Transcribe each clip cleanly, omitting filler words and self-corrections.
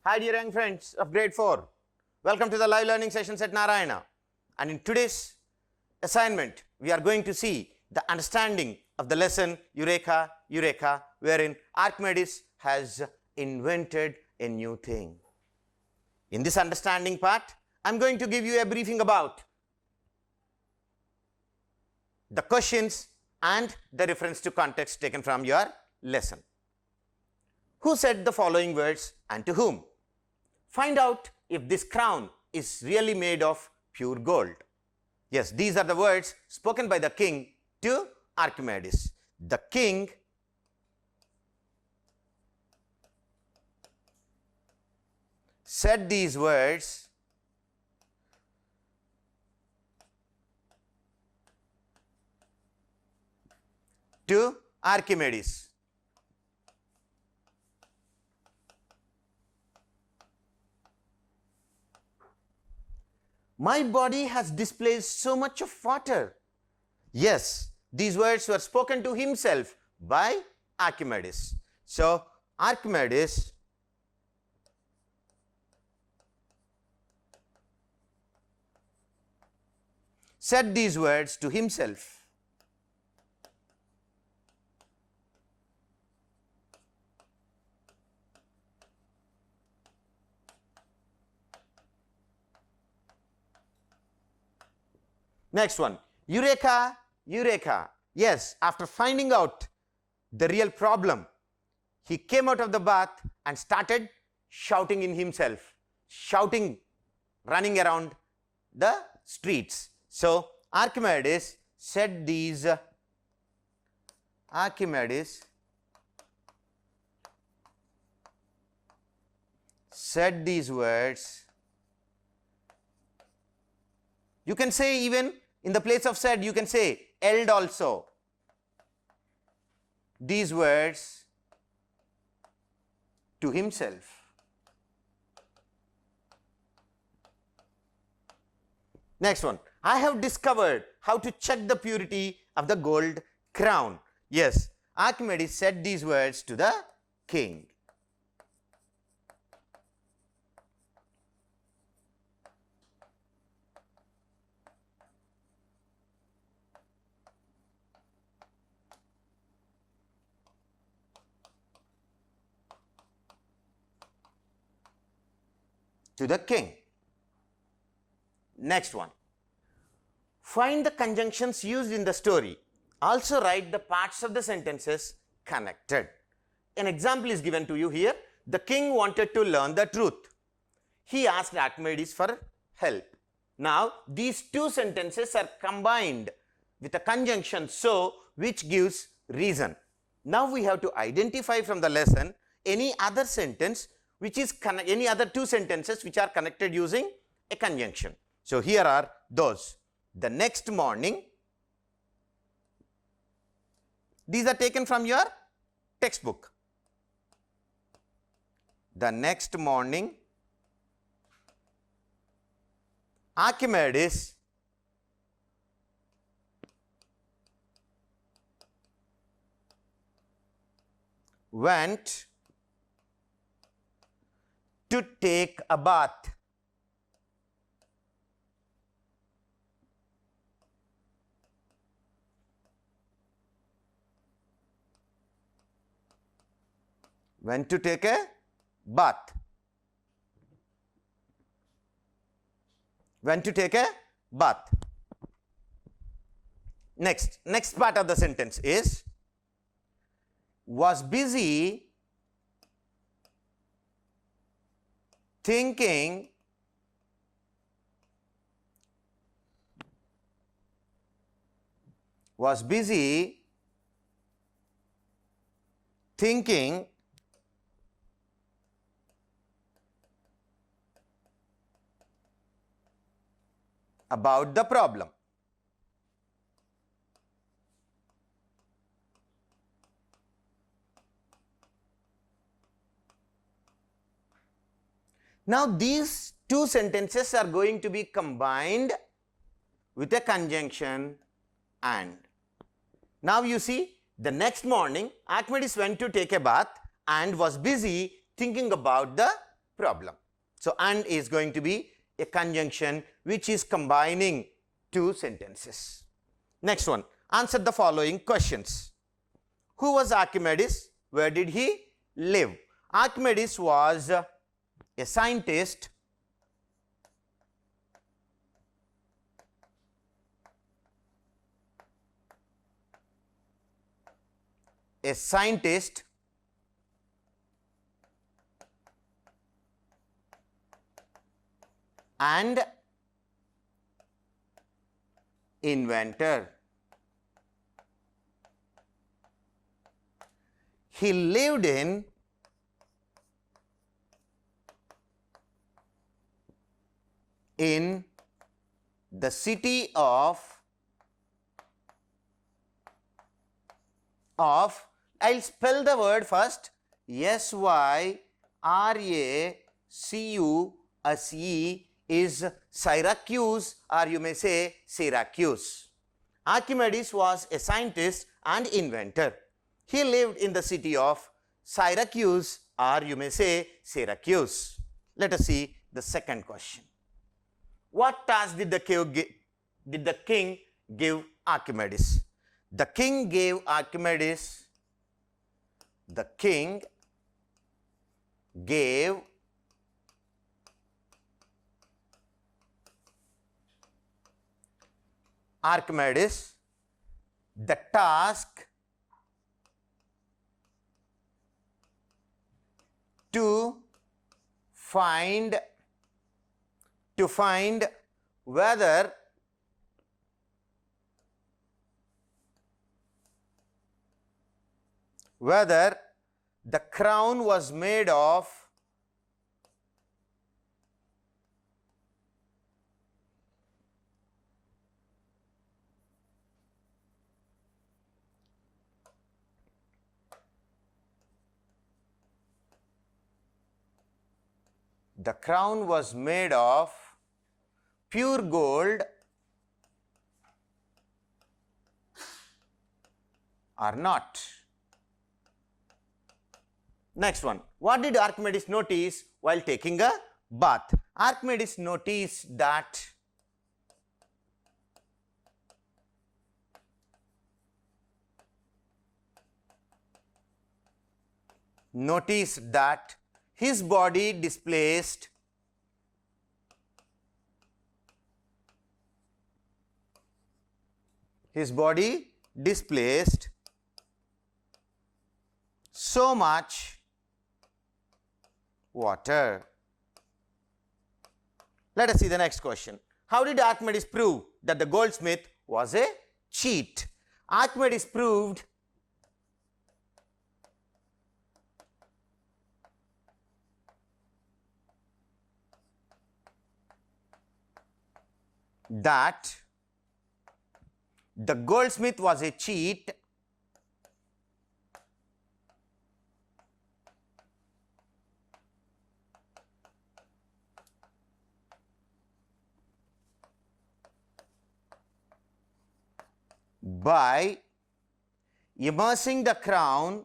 Hi dear young friends of grade 4. Welcome to the live learning sessions at Narayana. And in today's assignment, we are going to see the understanding of the lesson Eureka, Eureka, wherein Archimedes has invented a new thing. In this understanding part, I am going to give you a briefing about the questions and the reference to context taken from your lesson. Who said the following words and to whom? Find out if this crown is really made of pure gold. Yes, these are the words spoken by the king to Archimedes. The king said these words to Archimedes. My body has displaced so much of water. Yes, these words were spoken to himself by Archimedes. So, Archimedes said these words to himself. Next one, Eureka, Eureka. Yes, after finding out the real problem, he came out of the bath and started shouting in himself, shouting, running around the streets. So, Archimedes said these words. You can say even in the place of said, you can say yelled also. These words to himself. Next one. I have discovered how to check the purity of the gold crown. Yes, Archimedes said these words to the king. To the king. Next one. Find the conjunctions used in the story. Also write the parts of the sentences connected. An example is given to you here. The king wanted to learn the truth. He asked Archimedes for help. Now, these two sentences are combined with a conjunction so which gives reason. Now, we have to identify from the lesson any other sentence which is any other two sentences which are connected using a conjunction. So, here are those. The next morning, these are taken from your textbook. The next morning, Archimedes went to take a bath. Went to take a bath. Went to take a bath. Next part of the sentence is was busy thinking about the problem. Now, these two sentences are going to be combined with a conjunction and. Now, you see, the next morning Archimedes went to take a bath and was busy thinking about the problem. So, and is going to be a conjunction which is combining two sentences. Next one, answer the following questions. Who was Archimedes? Where did he live? Archimedes was a scientist and inventor. He lived in the city of I'll spell the word first, Syracuce is Syracuse, or you may say Syracuse. Archimedes was a scientist and inventor. He lived in the city of Syracuse, or you may say Syracuse. Let us see the second question. What task did the king give Archimedes? The king gave Archimedes, the task to find whether the crown was made of pure gold or not. Next one, what did Archimedes notice while taking a bath? Archimedes noticed that his body displaced so much water. Let us see the next question. How did Archimedes prove that the goldsmith was a cheat? Archimedes proved that the goldsmith was a cheat by immersing the crown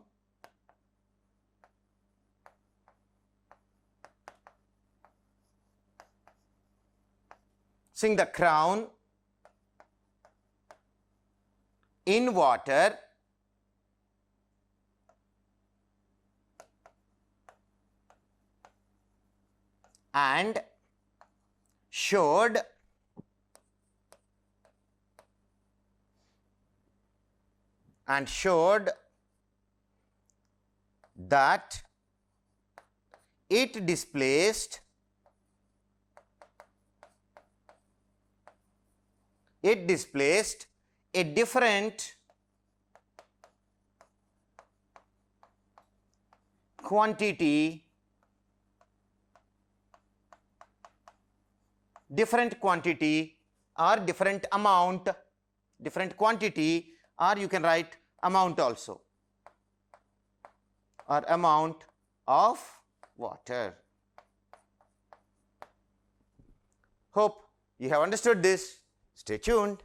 in water and showed that it displaced a different quantity or different amount, different quantity, or you can write amount also, or amount of water. Hope you have understood this. Stay tuned.